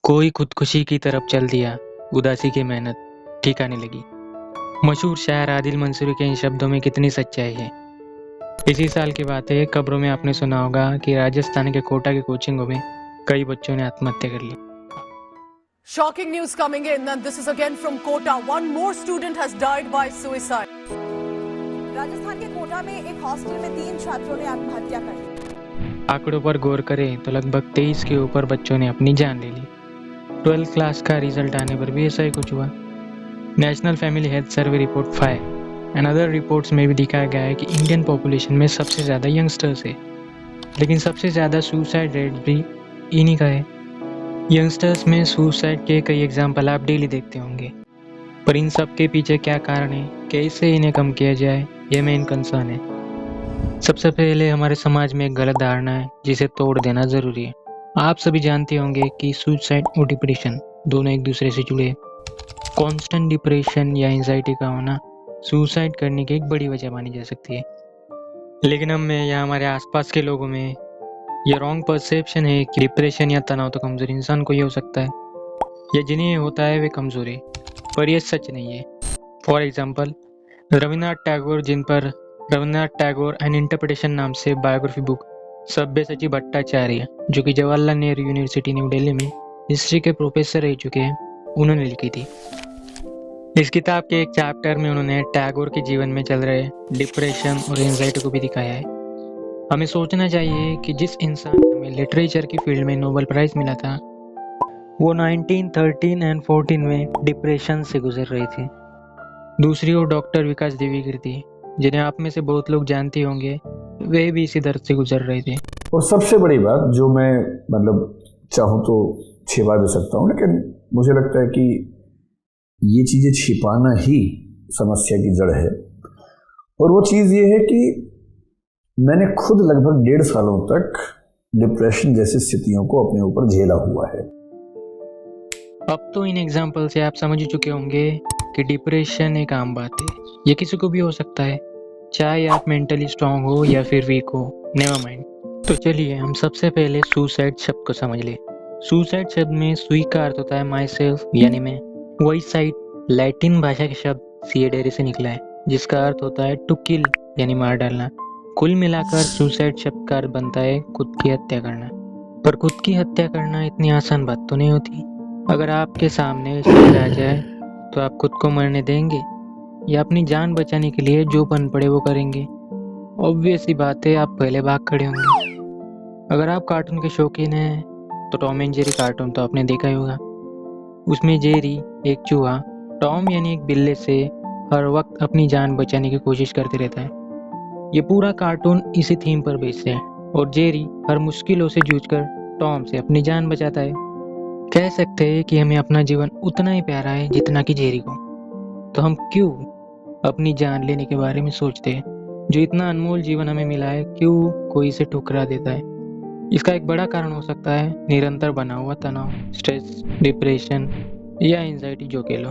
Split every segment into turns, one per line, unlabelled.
कोई खुदकुशी की तरफ चल दिया, उदासी की मेहनत ठिकाने लगी। मशहूर शायर आदिल मंसूरी के इन शब्दों में कितनी सच्चाई है। इसी साल की बात है, खबरों में आपने सुना होगा कि राजस्थान के कोटा के कोचिंगों में कई बच्चों ने आत्महत्या कर ली।
Shocking news coming in, and this is again from Kota. One more student has died by suicide.
Rajasthan के कोटा में एक हॉस्टल में 3 छात्रों ने आत्महत्या कर ली।
आंकड़ों पर गौर करें तो लगभग 23 के ऊपर बच्चों ने अपनी जान ले ली। 12th क्लास का रिजल्ट आने पर भी ऐसा ही कुछ हुआ। National family health survey report 5 and other reports में भी दिखाया गया है कि इंडियन पॉपुलेशन में सबसे ज़्यादा यंगस्टर्स है, लेकिन सबसे ज़्यादा सुसाइड रेट भी इन्हीं का है। यंगस्टर्स में सुसाइड के कई एग्जाम्पल आप डेली देखते होंगे, पर इन सब के पीछे क्या कारण है, कैसे इन्हें कम किया जाए, ये मेन कंसर्न है। सबसे पहले हमारे समाज में एक गलत धारणा है जिसे तोड़ देना ज़रूरी है। आप सभी जानते होंगे कि सुसाइड और डिप्रेशन दोनों एक दूसरे से जुड़े। कांस्टेंट डिप्रेशन या एंजाइटी का होना सुसाइड करने की एक बड़ी वजह मानी जा सकती है, लेकिन हम में या हमारे आसपास के लोगों में ये रॉन्ग परसेप्शन है कि डिप्रेशन या तनाव तो कमज़ोर इंसान को ही हो सकता है, या जिन्हें होता है वे कमज़ोर है, पर यह सच नहीं है। फॉर एग्जाम्पल, रविन्द्रनाथ टैगोर, जिन पर रविन्द्रनाथ टैगोर एन इंटरप्रिटेशन नाम से बायोग्राफी बुक सब्यसाची भट्टाचार्य, जो कि जवाहरलाल नेहरू यूनिवर्सिटी न्यू दिल्ली में हिस्ट्री के प्रोफेसर रह चुके हैं, उन्होंने लिखी थी। इस किताब के एक चैप्टर में उन्होंने टैगोर के जीवन में चल रहे डिप्रेशन और एंजाइटी को भी दिखाया है। हमें सोचना चाहिए कि जिस इंसान को हमें लिटरेचर की फील्ड में नोबेल प्राइज़ मिला था, वो 1913 एंड 14 में डिप्रेशन से गुजर रहे थे। दूसरी ओर डॉक्टर विकास दिव्यकीर्ति, जिन्हें आप में से बहुत लोग जानते होंगे, वे भी इसी दर्द से गुजर रहे थे।
और सबसे बड़ी बात जो मैं चाहूँ तो छिपा भी सकता हूँ, लेकिन मुझे लगता है कि ये चीज़ें छिपाना ही समस्या की जड़ है। और वो चीज़ ये है कि मैंने खुद लगभग 1.5 सालों तक डिप्रेशन जैसी स्थितियों को अपने ऊपर झेला हुआ है।
अब तो इन एग्जाम्पल से आप समझ ही चुके होंगे कि डिप्रेशन एक आम बात है, ये किसी को भी हो सकता है, चाहे आप मेंटली स्ट्रांग हो या फिर वीक हो, नेवर माइंड। तो चलिए हम सबसे पहले सुसाइड शब्द को समझ ले। सुसाइड शब्द में सुई का अर्थ होता है माई सेल्फ, यानी मैं। वही साइड लैटिन भाषा के शब्द सिएडेरे से निकला है, जिसका अर्थ होता है टू किल, यानी मार डालना। कुल मिलाकर सुसाइड शब्द का अर्थ बनता है खुद की हत्या करना। पर खुद की हत्या करना इतनी आसान बात तो नहीं होती। अगर आपके सामने शेर आ जाए तो आप खुद को मरने देंगे या अपनी जान बचाने के लिए जो बन पड़े वो करेंगे? ऑब्वियस सी बात है, आप पहले भाग खड़े होंगे। अगर आप कार्टून के शौकीन हैं तो टॉम एंड जेरी कार्टून तो आपने देखा ही होगा। उसमें जेरी एक चूहा, टॉम यानी एक बिल्ले से हर वक्त अपनी जान बचाने की कोशिश करते रहता है। ये पूरा कार्टून इसी थीम पर बेस्ड है, और जेरी हर मुश्किलों से जूझकर टॉम से अपनी जान बचाता है। कह सकते हैं कि हमें अपना जीवन उतना ही प्यारा है जितना कि जेरी को। तो हम क्यों अपनी जान लेने के बारे में सोचते हैं? जो इतना अनमोल जीवन हमें मिला है, क्यों कोई इसे ठुकरा देता है? इसका एक बड़ा कारण हो सकता है निरंतर बना हुआ तनाव, स्ट्रेस, डिप्रेशन या एंजाइटी जो कह लो।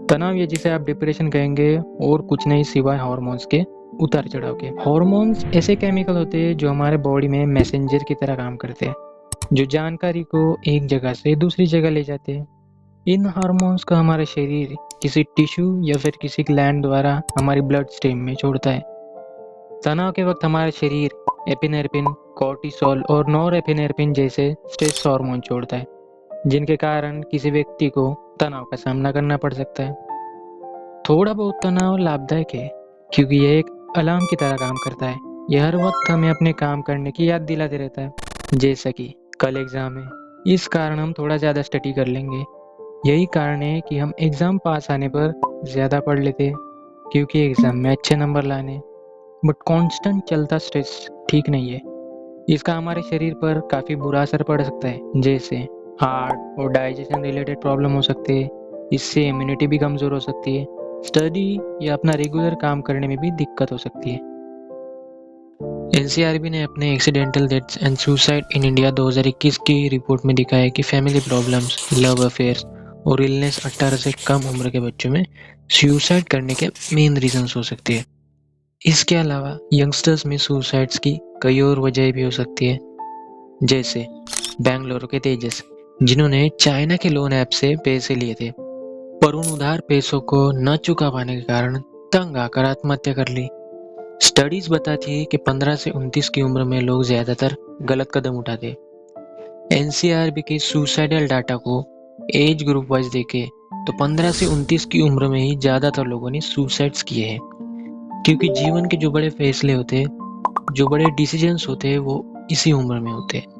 तनाव, या जिसे आप डिप्रेशन कहेंगे, और कुछ नहीं सिवाय हार्मोन्स के उतार चढ़ाव के। हार्मोन्स ऐसे केमिकल होते हैं जो हमारे बॉडी में मैसेंजर की तरह काम करते हैं, जो जानकारी को एक जगह से दूसरी जगह ले जाते हैं। इन हार्मोन्स को हमारा शरीर किसी टिश्यू या फिर किसी ग्लैंड द्वारा हमारी ब्लड स्ट्रीम में छोड़ता है। तनाव के वक्त हमारा शरीर एपिनेफ्रिन, कॉर्टिसोल और नॉरएपिनेफ्रिन जैसे स्ट्रेस हार्मोन छोड़ता है, जिनके कारण किसी व्यक्ति को तनाव का सामना करना पड़ सकता है। थोड़ा बहुत तनाव लाभदायक है, क्योंकि यह एक अलार्म की तरह काम करता है। यह हर वक्त हमें अपने काम करने की याद दिलाते रहता है, जैसा कि कल एग्जाम है, इस कारण हम थोड़ा ज़्यादा स्टडी कर लेंगे। यही कारण है कि हम एग्ज़ाम पास आने पर ज़्यादा पढ़ लेते हैं, क्योंकि एग्ज़ाम में अच्छे नंबर लाने। बट कांस्टेंट चलता स्ट्रेस ठीक नहीं है। इसका हमारे शरीर पर काफ़ी बुरा असर पड़ सकता है, जैसे हार्ट और डाइजेशन रिलेटेड प्रॉब्लम हो सकते हैं। इससे इम्यूनिटी भी कमज़ोर हो सकती है, स्टडी या अपना रेगुलर काम करने में भी दिक्कत हो सकती है। एनसीआरबी ने अपने accidental deaths and suicide in India 2021 की रिपोर्ट में दिखाया कि फैमिली प्रॉब्लम्स, लव अफेयर्स और इलनेस 18 से कम उम्र के बच्चों में सुसाइड करने के मेन रीजंस हो सकती है। इसके अलावा यंगस्टर्स में सुसाइड्स की कई और वजह भी हो सकती है, जैसे बेंगलुरु के तेजस, जिन्होंने चाइना के लोन ऐप से पैसे लिए थे, पर उन उधार पैसों को न चुका पाने के कारण तंग आकर आत्महत्या कर ली। स्टडीज बताती है कि 15 से 29 की उम्र में लोग ज्यादातर गलत कदम उठाते। एनसीआरबी के सुसाइडल डाटा को एज ग्रुप वाइज देखे तो 15 से 29 की उम्र में ही ज्यादातर लोगों ने सुसाइड्स किए हैं, क्योंकि जीवन के जो बड़े फैसले होते हैं, जो बड़े डिसीजंस होते हैं, वो इसी उम्र में होते हैं।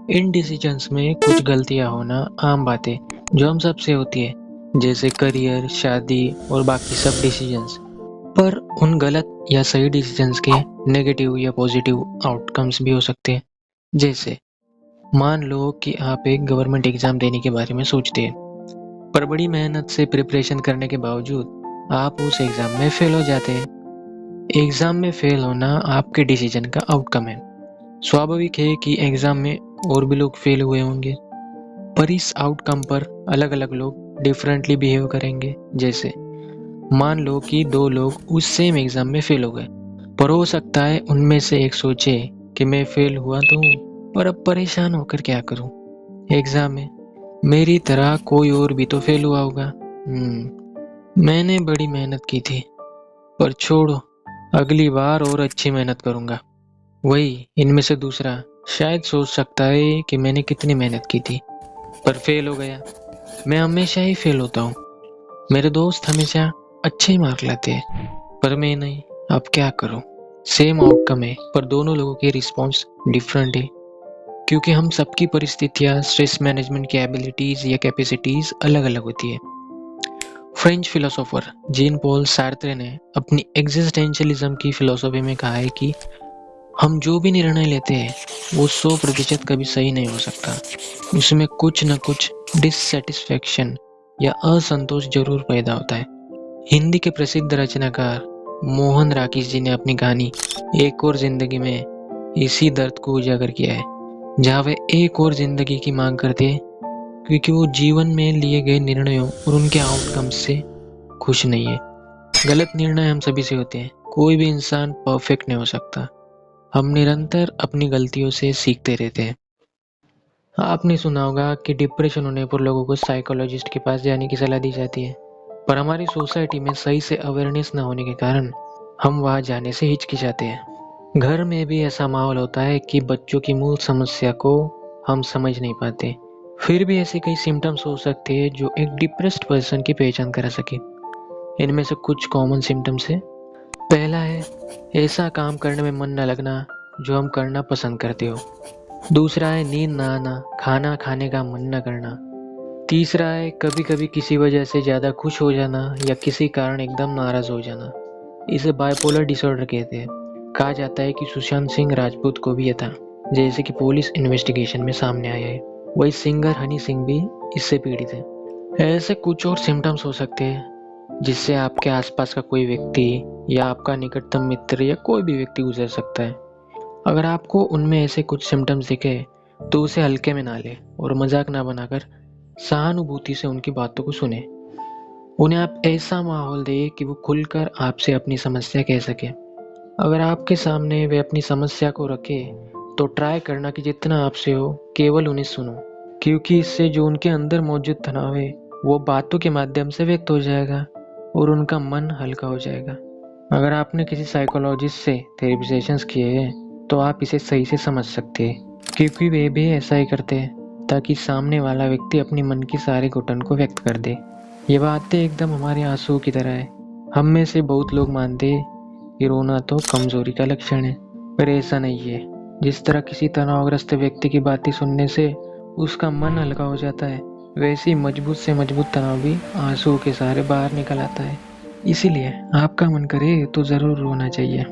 इन डिसीजंस में कुछ गलतियां होना आम बात है जो हम सबसे होती है, जैसे करियर, शादी और बाकी सब डिसीजंस। पर उन गलत या सही डिसीजंस के नेगेटिव या पॉजिटिव आउटकम्स भी हो सकते हैं। जैसे मान लो कि आप एक गवर्नमेंट एग्जाम देने के बारे में सोचते हैं, पर बड़ी मेहनत से प्रिपरेशन करने के बावजूद आप उस एग्जाम में फेल हो जाते हैं। एग्जाम में फेल होना आपके डिसीजन का आउटकम है। स्वाभाविक है कि एग्जाम में और भी लोग फेल हुए होंगे, पर इस आउटकम पर अलग अलग लोग डिफरेंटली बिहेव करेंगे। जैसे मान लो कि 2 लोग उस सेम एग्जाम में फेल हो गए, पर हो सकता है उनमें से एक सोचे कि मैं फेल हुआ तो हूँ, पर अब परेशान होकर क्या करूँ, एग्जाम में मेरी तरह कोई और भी तो फेल हुआ होगा। मैंने बड़ी मेहनत की थी, पर छोड़ो, अगली बार और अच्छी मेहनत करूँगा। वही इनमें से दूसरा शायद सोच सकता है कि मैंने कितनी मेहनत की थी, पर फेल हो गया। मैं हमेशा ही फेल होता हूँ, मेरे दोस्त हमेशा अच्छे ही मार्क लाते हैं, पर मैं नहीं, अब क्या करूँ। सेम आउटकम है, पर दोनों लोगों के रिस्पॉन्स डिफरेंट है, क्योंकि हम सबकी परिस्थितियाँ, स्ट्रेस मैनेजमेंट की एबिलिटीज या कैपेसिटीज अलग अलग होती है। फ्रेंच फिलोसोफर जीन पॉल सार्त्रे ने अपनी एग्जिस्टेंशियलिज्म की फिलोसफी में कहा है कि हम जो भी निर्णय लेते हैं वो 100% कभी सही नहीं हो सकता। उसमें कुछ न कुछ डिससेटिस्फैक्शन या असंतोष जरूर पैदा होता है। हिंदी के प्रसिद्ध रचनाकार मोहन राकेश जी ने अपनी कहानी एक और जिंदगी में इसी दर्द को उजागर किया है, जहाँ वे एक और जिंदगी की मांग करते हैं, क्योंकि वो जीवन में लिए गए निर्णयों और उनके आउटकम से खुश नहीं है। गलत निर्णय हम सभी से होते हैं, कोई भी इंसान परफेक्ट नहीं हो सकता। हम निरंतर अपनी गलतियों से सीखते रहते हैं। आपने सुना होगा कि डिप्रेशन होने पर लोगों को साइकोलॉजिस्ट के पास जाने की सलाह दी जाती है, पर हमारी सोसाइटी में सही से अवेयरनेस न होने के कारण हम वहां जाने से हिचकिचाते हैं। घर में भी ऐसा माहौल होता है कि बच्चों की मूल समस्या को हम समझ नहीं पाते, फिर भी ऐसे कई सिम्टम्स हो सकते हैं जो एक डिप्रेस्ड पर्सन की पहचान करा सके। इनमें से कुछ कॉमन सिम्टम्स है। पहला है ऐसा काम करने में मन न लगना जो हम करना पसंद करते हो। दूसरा है नींद ना आना, खाना खाने का मन न करना। तीसरा है कभी कभी किसी वजह से ज़्यादा खुश हो जाना या किसी कारण एकदम नाराज़ हो जाना। इसे बाइपोलर डिसऑर्डर कहते हैं। कहा जाता है कि सुशांत सिंह राजपूत को भी यह था, जैसे कि पुलिस इन्वेस्टिगेशन में सामने आया है। वही सिंगर हनी सिंह भी इससे पीड़ित है। ऐसे कुछ और सिम्टम्स हो सकते हैं जिससे आपके आसपास का कोई व्यक्ति या आपका निकटतम मित्र या कोई भी व्यक्ति गुजर सकता है। अगर आपको उनमें ऐसे कुछ सिम्टम्स दिखे तो उसे हल्के में ना ले और मजाक ना बनाकर सहानुभूति से उनकी बातों को सुने। उन्हें आप ऐसा माहौल दे कि वो खुलकर आपसे अपनी समस्या कह सके। अगर आपके सामने वे अपनी समस्या को रखे तो ट्राई करना कि जितना आपसे हो केवल उन्हें सुनो, क्योंकि इससे जो उनके अंदर मौजूद तनाव है वो बातों के माध्यम से व्यक्त हो जाएगा और उनका मन हल्का हो जाएगा। अगर आपने किसी साइकोलॉजिस्ट से थेरेपी सेशंस किए हैं तो आप इसे सही से समझ सकते हैं, क्योंकि वे भी ऐसा ही करते हैं ताकि सामने वाला व्यक्ति अपनी मन की सारी घुटन को व्यक्त कर दे। ये बातें एकदम हमारे आंसू की तरह है। हम में से बहुत लोग मानते हैं कि रोना तो कमजोरी का लक्षण है, पर ऐसा नहीं है। जिस तरह किसी तनावग्रस्त व्यक्ति की बातें सुनने से उसका मन हल्का हो जाता है, वैसे ही मजबूत से मजबूत तनाव भी आंसू के सहारे बाहर निकल आता है। इसीलिए आपका मन करे तो जरूर रोना चाहिए।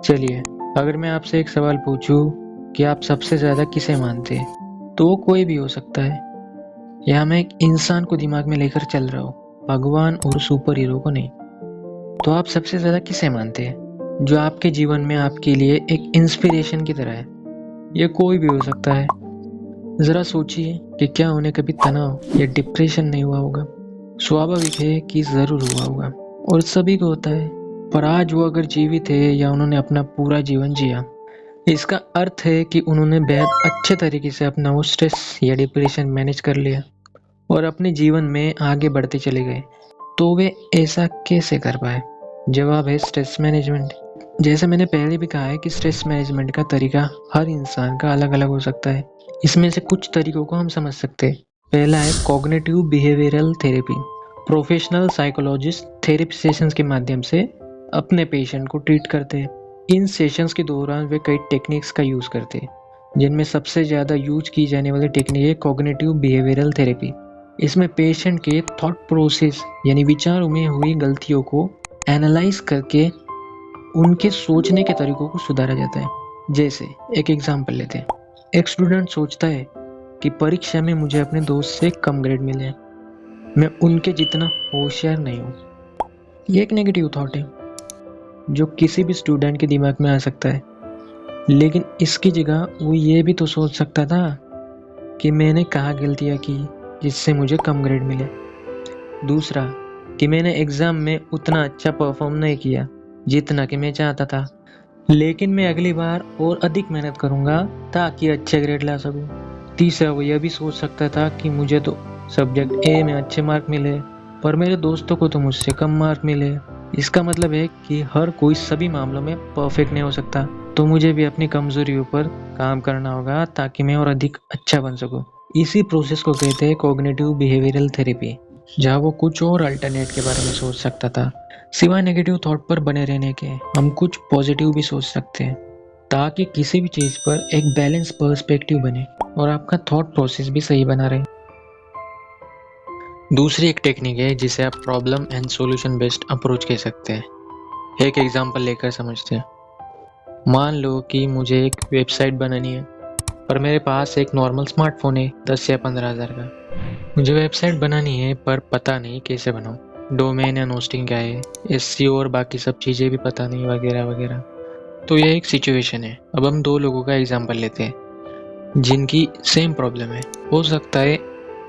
चलिए, अगर मैं आपसे एक सवाल पूछूं कि आप सबसे ज्यादा किसे मानते हैं, तो वो कोई भी हो सकता है, या मैं एक इंसान को दिमाग में लेकर चल रहा हूँ, भगवान और सुपर हीरो को नहीं। तो आप सबसे ज्यादा किसे मानते हैं जो आपके जीवन में आपके लिए एक इंस्पिरेशन की तरह है? ये कोई भी हो सकता है। जरा सोचिए कि क्या उन्हें कभी तनाव या डिप्रेशन नहीं हुआ होगा। स्वाभाविक है कि जरूर हुआ होगा और सभी को होता है, पर आज वो अगर जीवित है या उन्होंने अपना पूरा जीवन जिया, इसका अर्थ है कि उन्होंने बेहद अच्छे तरीके से अपना वो स्ट्रेस या डिप्रेशन मैनेज कर लिया और अपने जीवन में आगे बढ़ते चले गए। तो वे ऐसा कैसे कर पाए? जवाब है स्ट्रेस मैनेजमेंट। जैसे मैंने पहले भी कहा है कि स्ट्रेस मैनेजमेंट का तरीका हर इंसान का अलग अलग हो सकता है। इसमें से कुछ तरीकों को हम समझ सकते हैं। पहला है cognitive behavioural therapy. Professional psychologist therapy sessions के माध्यम से अपने पेशेंट को ट्रीट करते हैं। इन सेशंस के दौरान वे कई टेक्निक्स का यूज़ करते हैं, जिनमें सबसे ज़्यादा यूज की जाने वाली टेक्निक है कॉग्निटिव बिहेवियरल थेरेपी। इसमें पेशेंट के थॉट प्रोसेस यानी विचारों में हुई गलतियों को एनालाइज करके उनके सोचने के तरीकों को सुधारा जाता है। जैसे एक एग्जांपल लेते हैं। एक स्टूडेंट सोचता है कि परीक्षा में मुझे अपने दोस्त से कम ग्रेड मिले, मैं उनके जितना होशियार नहीं हूँ। ये एक नेगेटिव थॉट है जो किसी भी स्टूडेंट के दिमाग में आ सकता है, लेकिन इसकी जगह वो ये भी तो सोच सकता था कि मैंने कहाँ गलतियाँ की जिससे मुझे कम ग्रेड मिले। दूसरा, कि मैंने एग्ज़ाम में उतना अच्छा परफॉर्म नहीं किया जितना कि मैं चाहता था, लेकिन मैं अगली बार और अधिक मेहनत करूँगा ताकि अच्छे ग्रेड ला सकूँ। तीसरा, वो यह भी सोच सकता था कि मुझे तो सब्जेक्ट ए में अच्छे मार्क मिले पर मेरे दोस्तों को तो मुझसे कम मार्क मिले। इसका मतलब है कि हर कोई सभी मामलों में परफेक्ट नहीं हो सकता, तो मुझे भी अपनी कमजोरियों पर काम करना होगा ताकि मैं और अधिक अच्छा बन सकूं। इसी प्रोसेस को कहते हैं कॉग्निटिव बिहेवियरल थेरेपी, जहाँ वो कुछ और अल्टरनेट के बारे में सोच सकता था। सिवाय नेगेटिव थॉट पर बने रहने के हम कुछ पॉजिटिव भी सोच सकते हैं, ताकि किसी भी चीज़ पर एक बैलेंस पर्सपेक्टिव बने और आपका थॉट प्रोसेस भी सही बना रहे। दूसरी एक टेक्निक है जिसे आप problem and solution based approach कह सकते हैं। एक एग्जांपल लेकर समझते हैं। मान लो कि मुझे एक वेबसाइट बनानी है पर मेरे पास एक नॉर्मल स्मार्टफोन है 10 या 15 हज़ार का। मुझे वेबसाइट बनानी है पर पता नहीं कैसे बनाऊँ, डोमेन या होस्टिंग क्या है, एसईओ और बाकी सब चीज़ें भी पता नहीं वगैरह वगैरह। तो यह एक सिचुएशन है। अब हम दो लोगों का एग्जांपल लेते हैं जिनकी सेम प्रॉब्लम है। हो सकता है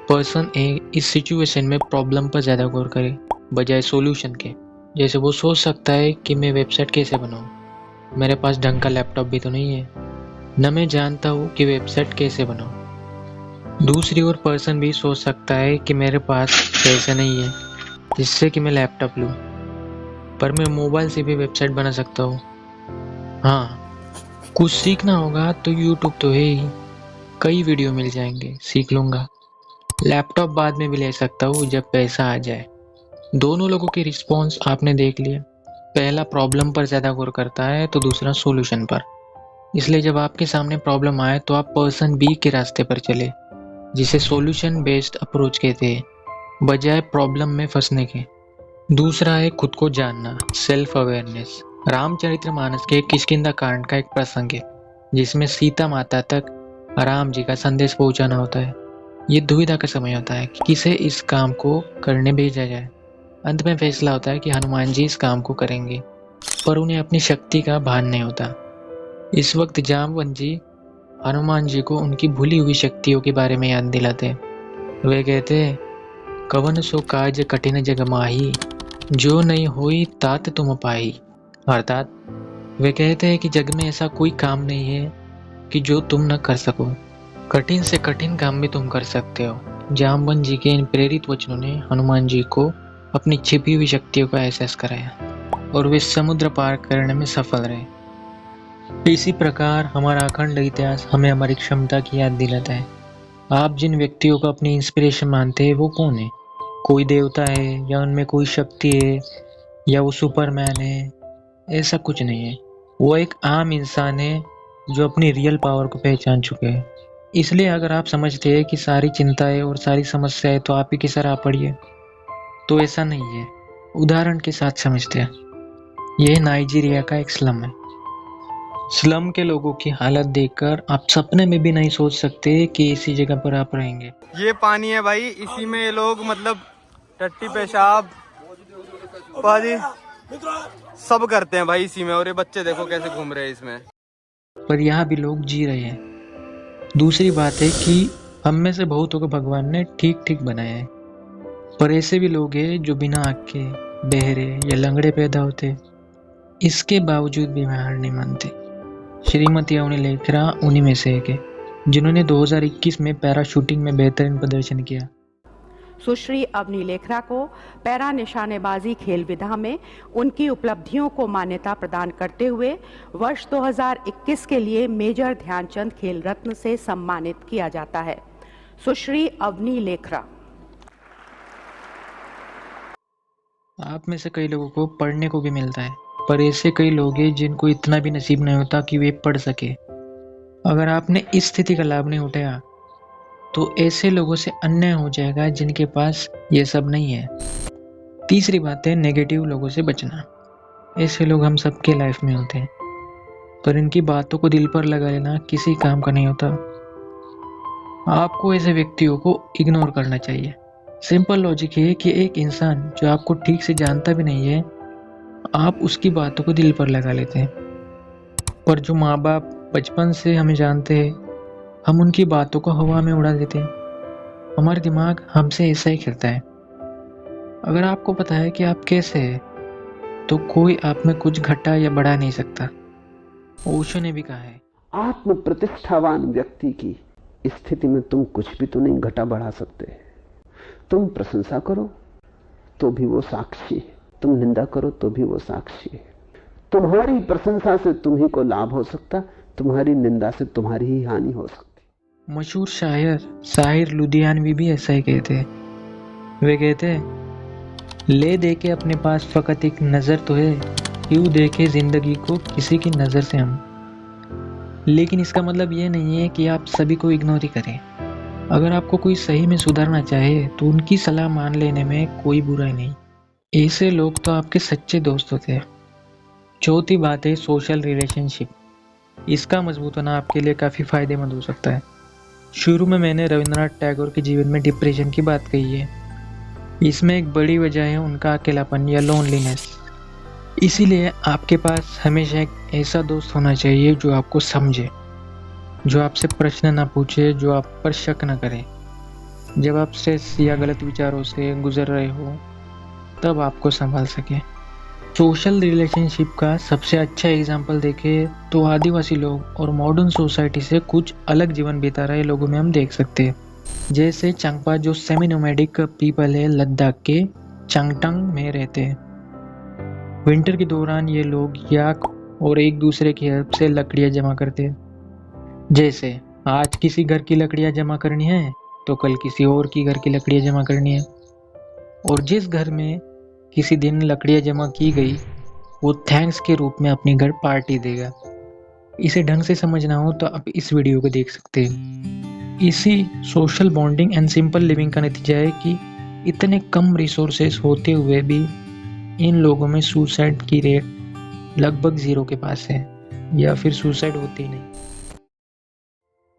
पर्सन ए इस सिचुएशन में प्रॉब्लम पर ज़्यादा गौर करे बजाय सॉल्यूशन के। जैसे वो सोच सकता है कि मैं वेबसाइट कैसे बनाऊँ, मेरे पास ढंग का लैपटॉप भी तो नहीं है, न मैं जानता हूँ कि वेबसाइट कैसे बनाऊँ। दूसरी ओर पर्सन भी सोच सकता है कि मेरे पास पैसे नहीं है जिससे कि मैं लैपटॉप लूँ, पर मैं मोबाइल से भी वेबसाइट बना सकता हूँ। हाँ, कुछ सीखना होगा तो यूट्यूब तो है ही, कई वीडियो मिल जाएंगे, सीख लूँगा। लैपटॉप बाद में भी ले सकता हूँ जब पैसा आ जाए। दोनों लोगों के रिस्पॉन्स आपने देख लिए। पहला प्रॉब्लम पर ज़्यादा गौर करता है तो दूसरा सॉल्यूशन पर। इसलिए जब आपके सामने प्रॉब्लम आए तो आप पर्सन बी के रास्ते पर चले, जिसे सॉल्यूशन बेस्ड अप्रोच कहते हैं, बजाय प्रॉब्लम में फंसने के। दूसरा है खुद को जानना, सेल्फ अवेयरनेस। रामचरितमानस के किष्किंधा कांड का एक प्रसंग है जिसमें सीता माता तक राम जी का संदेश पहुंचाना होता है। ये दुविधा का समय होता है कि किसे इस काम को करने भेजा जाए। अंत में फैसला होता है कि हनुमान जी इस काम को करेंगे, पर उन्हें अपनी शक्ति का भान नहीं होता। इस वक्त जामवंत जी हनुमान जी को उनकी भूली हुई शक्तियों के बारे में याद दिलाते। वे कहते, कवन सो काज कठिन जग माही, जो नहीं होई तात तुम पाई। अर्थात वे कहते हैं कि जग में ऐसा कोई काम नहीं है कि जो तुम न कर सको, कठिन से कठिन काम भी तुम कर सकते हो। जामवंत जी के इन प्रेरित वचनों ने हनुमान जी को अपनी छिपी हुई शक्तियों का एहसास कराया और वे समुद्र पार करने में सफल रहे। इसी प्रकार हमारा अखंड इतिहास हमें हमारी क्षमता की याद दिलाता है। आप जिन व्यक्तियों को अपनी इंस्पिरेशन मानते हैं वो कौन है? कोई देवता है या उनमें कोई शक्ति है या वो सुपरमैन है? ऐसा कुछ नहीं है। वो एक आम इंसान है जो अपनी रियल पावर को पहचान चुके हैं। इसलिए अगर आप समझते हैं कि सारी चिंताएं और सारी समस्याएं तो आप ही की सराह पड़ी है, तो ऐसा नहीं है। उदाहरण के साथ समझते हैं। यह नाइजीरिया का एक स्लम है। स्लम के लोगों की हालत देखकर आप सपने में भी नहीं सोच सकते कि इसी जगह पर आप रहेंगे।
ये पानी है भाई, इसी में ये लोग मतलब टट्टी पेशाब पानी सब करते हैं भाई इसी में, और ये बच्चे देखो कैसे घूम रहे हैं इसमें।
पर यहाँ भी लोग जी रहे हैं। दूसरी बात है कि हम में से बहुतों को भगवान ने ठीक ठीक बनाया है, पर ऐसे भी लोग हैं जो बिना आँख के, बहरे या लंगड़े पैदा होते, इसके बावजूद भी हार नहीं मानते। श्रीमती अवनी लेखरा उन्हीं में से एक है, जिन्होंने 2021 में पैरा शूटिंग में बेहतरीन प्रदर्शन किया।
सुश्री अवनी लेखरा को पैरा निशानेबाजी खेल विधा में उनकी उपलब्धियों को मान्यता प्रदान करते हुए वर्ष 2021 के लिए मेजर ध्यानचंद खेल रत्न से सम्मानित किया जाता है। सुश्री अवनी लेखरा।
आप में से कई लोगों को पढ़ने को भी मिलता है, पर ऐसे कई लोग हैं जिनको इतना भी नसीब नहीं होता कि वे पढ़ सके। अगर आपने इस स्थिति का लाभ नहीं उठाया तो ऐसे लोगों से अन्याय हो जाएगा जिनके पास ये सब नहीं है। तीसरी बात है नेगेटिव लोगों से बचना। ऐसे लोग हम सबके लाइफ में होते हैं, पर इनकी बातों को दिल पर लगा लेना किसी काम का नहीं होता। आपको ऐसे व्यक्तियों को इग्नोर करना चाहिए। सिंपल लॉजिक है कि एक इंसान जो आपको ठीक से जानता भी नहीं है, आप उसकी बातों को दिल पर लगा लेते हैं। पर जो माँ बाप बचपन से हमें जानते हैं, हम उनकी बातों को हवा में उड़ा देते हैं। हमारा दिमाग हमसे ऐसा ही करता है। अगर आपको पता है कि आप कैसे हैं, तो कोई आप में कुछ घटा या बढ़ा नहीं सकता। ओशो ने भी कहा है,
आत्म प्रतिष्ठावान व्यक्ति की स्थिति में तुम कुछ भी तो नहीं घटा बढ़ा सकते। तुम प्रशंसा करो तो भी वो साक्षी है, तुम निंदा करो तो भी वो साक्षी है। तुम्हारी प्रशंसा से तुम्ही को लाभ हो सकता, तुम्हारी निंदा से तुम्हारी ही हानि हो सकती।
मशहूर शायर साहिर लुधियानवी भी ऐसा ही कहते हैं। वे कहते हैं, ले दे के अपने पास फकत एक नज़र तो है, क्यों देखे जिंदगी को किसी की नज़र से हम। लेकिन इसका मतलब ये नहीं है कि आप सभी को इग्नोर ही करें। अगर आपको कोई सही में सुधरना चाहे तो उनकी सलाह मान लेने में कोई बुराई नहीं। ऐसे लोग तो आपके सच्चे दोस्त होते हैं। चौथी बात है सोशल रिलेशनशिप। इसका मजबूत होना आपके लिए काफ़ी फायदेमंद हो सकता है। शुरू में मैंने रविंद्रनाथ टैगोर के जीवन में डिप्रेशन की बात कही है। इसमें एक बड़ी वजह है उनका अकेलापन या लोनलीनेस। इसीलिए आपके पास हमेशा एक ऐसा दोस्त होना चाहिए जो आपको समझे, जो आपसे प्रश्न ना पूछे, जो आप पर शक ना करे। जब आप स्ट्रेस या गलत विचारों से गुजर रहे हो, तब आपको संभाल सके। सोशल रिलेशनशिप का सबसे अच्छा एग्जाम्पल देखें तो आदिवासी लोग और मॉडर्न सोसाइटी से कुछ अलग जीवन बिता रहे लोगों में हम देख सकते हैं। जैसे चांगपा जो सेमी नोमैडिक पीपल है, लद्दाख के चांगटंग में रहते हैं। विंटर के दौरान ये लोग याक और एक दूसरे की हेल्प से लकड़ियाँ जमा करते हैं। जैसे आज किसी घर की लकड़ियाँ जमा करनी है तो कल किसी और की घर की लकड़ियाँ जमा करनी है। और जिस घर में किसी दिन लकड़ियाँ जमा की गई, वो थैंक्स के रूप में अपनी घर पार्टी देगा। इसे ढंग से समझना हो तो आप इस वीडियो को देख सकते हैं। इसी social bonding and simple living का नतीजा है कि इतने कम रिसोर्सेस होते हुए भी इन लोगों में सुसाइड की रेट लगभग 0 के पास है, या फिर सुसाइड होती ही नहीं।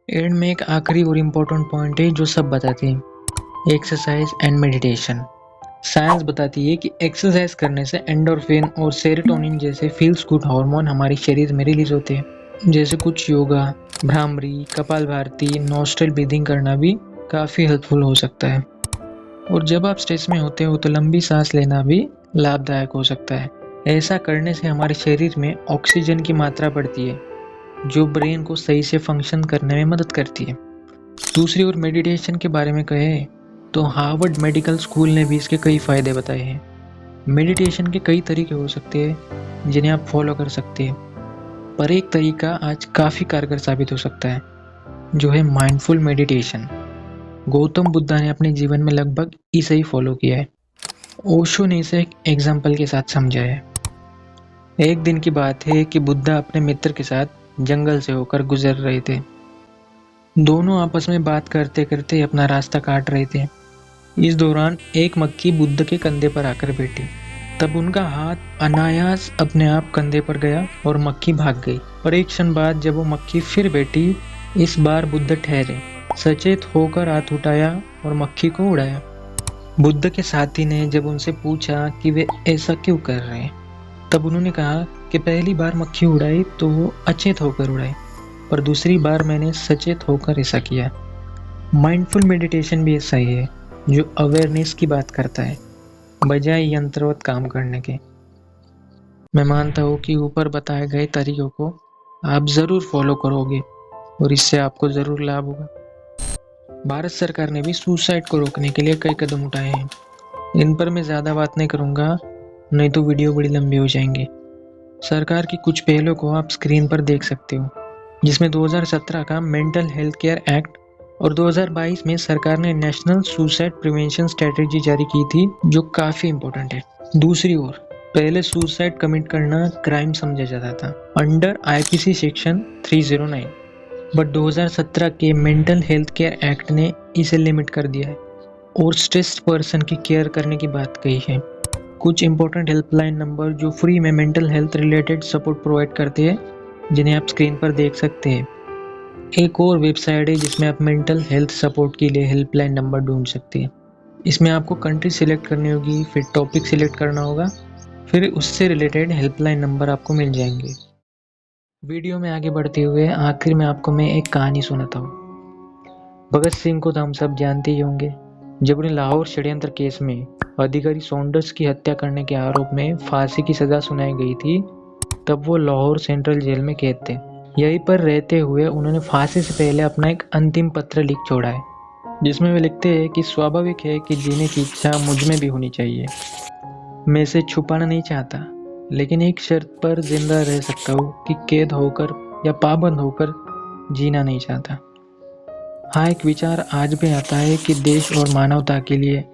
एंड में एक आखिरी और इम्पोर्टेंट पॉइंट है जो सब बताते हैं, एक्सरसाइज एंड मेडिटेशन। साइंस बताती है कि एक्सरसाइज करने से एंडोर्फिन और सेरोटोनिन जैसे फील्स गुड हार्मोन हमारे शरीर में रिलीज होते हैं। जैसे कुछ योगा, भ्रामरी, कपालभाति, नॉस्ट्रल ब्रीदिंग करना भी काफ़ी हेल्पफुल हो सकता है। और जब आप स्ट्रेस में होते हो तो लंबी सांस लेना भी लाभदायक हो सकता है। ऐसा करने से हमारे शरीर में ऑक्सीजन की मात्रा बढ़ती है, जो ब्रेन को सही से फंक्शन करने में मदद करती है। दूसरी ओर मेडिटेशन के बारे में कहें तो हार्वर्ड मेडिकल स्कूल ने भी इसके कई फ़ायदे बताए हैं। मेडिटेशन के कई तरीके हो सकते हैं जिन्हें आप फॉलो कर सकते हैं, पर एक तरीका आज काफ़ी कारगर साबित हो सकता है, जो है माइंडफुल मेडिटेशन। गौतम बुद्धा ने अपने जीवन में लगभग इसे ही फॉलो किया है। ओशो ने इसे एक एग्जाम्पल के साथ समझाया है। एक दिन की बात है कि बुद्धा अपने मित्र के साथ जंगल से होकर गुजर रहे थे। दोनों आपस में बात करते करते अपना रास्ता काट रहे थे। इस दौरान एक मक्खी बुद्ध के कंधे पर आकर बैठी। तब उनका हाथ अनायास अपने आप कंधे पर गया और मक्खी भाग गई। पर एक क्षण बाद जब वो मक्खी फिर बैठी, इस बार बुद्ध ठहरे, सचेत होकर हाथ उठाया और मक्खी को उड़ाया। बुद्ध के साथी ने जब उनसे पूछा कि वे ऐसा क्यों कर रहे हैं, तब उन्होंने कहा कि पहली बार मक्खी उड़ाई तो वो अचेत होकर उड़ाई, पर दूसरी बार मैंने सचेत होकर ऐसा किया। माइंडफुल मेडिटेशन भी ऐसा ही है, जो अवेयरनेस की बात करता है बजाय यंत्रवत काम करने के। मैं मानता हूँ कि ऊपर बताए गए तरीकों को आप ज़रूर फॉलो करोगे और इससे आपको ज़रूर लाभ होगा। भारत सरकार ने भी सुसाइड को रोकने के लिए कई कदम उठाए हैं। इन पर मैं ज़्यादा बात नहीं करूँगा, नहीं तो वीडियो बड़ी लंबी हो जाएंगी। सरकार की कुछ पहलों को आप स्क्रीन पर देख सकते हो, जिसमें 2017 का मेंटल हेल्थ केयर एक्ट और 2022 में सरकार ने नेशनल सुसाइड प्रिवेंशन स्ट्रेटेजी जारी की थी, जो काफ़ी इम्पोर्टेंट है। दूसरी ओर पहले सुसाइड कमिट करना क्राइम समझा जाता था अंडर आईपीसी सेक्शन 309, बट 2017 के मेंटल हेल्थ केयर एक्ट ने इसे लिमिट कर दिया है और स्ट्रेस्ड पर्सन की केयर करने की बात कही है। कुछ इंपॉर्टेंट हेल्पलाइन नंबर जो फ्री में mental health related support provide करते हैं, जिन्हें आप स्क्रीन पर देख सकते हैं। एक और वेबसाइट है जिसमें आप मेंटल हेल्थ सपोर्ट के लिए हेल्पलाइन नंबर ढूंढ सकते हैं। इसमें आपको कंट्री सिलेक्ट करनी होगी, फिर टॉपिक सिलेक्ट करना होगा, फिर उससे रिलेटेड हेल्पलाइन नंबर आपको मिल जाएंगे। वीडियो में आगे बढ़ते हुए आखिर में आपको मैं एक कहानी सुनाता हूँ। भगत सिंह को तो हम सब जानते ही होंगे। जब उन्हें लाहौर षड्यंत्र केस में अधिकारी सॉन्डर्स की हत्या करने के आरोप में फांसी की सजा सुनाई गई थी, तब वो लाहौर सेंट्रल जेल में कैद थे। यहीं पर रहते हुए उन्होंने फांसी से पहले अपना एक अंतिम पत्र लिख छोड़ा है, जिसमें वे लिखते हैं कि स्वाभाविक है कि जीने की इच्छा मुझ में भी होनी चाहिए। मैं इसे छुपाना नहीं चाहता, लेकिन एक शर्त पर जिंदा रह सकता हूँ कि कैद होकर या पाबंद होकर जीना नहीं चाहता। हाँ, एक विचार आज भी आता है कि देश और मानवता के लिए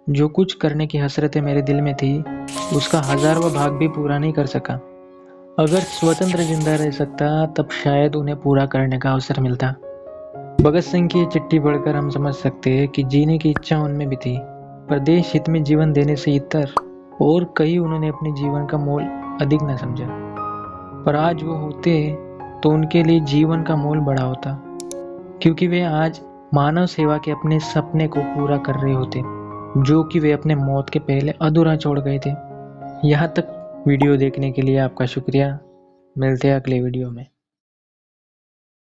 जो कुछ करने की हसरतें मेरे दिल में थी, उसका 1000वां भाग भी पूरा नहीं कर सका। अगर स्वतंत्र जिंदा रह सकता तब शायद उन्हें पूरा करने का अवसर मिलता। भगत सिंह की ये चिट्ठी पढ़कर हम समझ सकते हैं कि जीने की इच्छा उनमें भी थी, पर देश हित में जीवन देने से इतर और कहीं उन्होंने अपने जीवन का मोल अधिक न समझा। पर आज वो होते तो उनके लिए जीवन का मोल बड़ा होता, क्योंकि वे आज मानव सेवा के अपने सपने को पूरा कर रहे होते, जो कि वे अपने मौत के पहले अधूरा छोड़ गए थे। यहाँ तक वीडियो देखने के लिए आपका शुक्रिया। मिलते हैं अगले वीडियो में।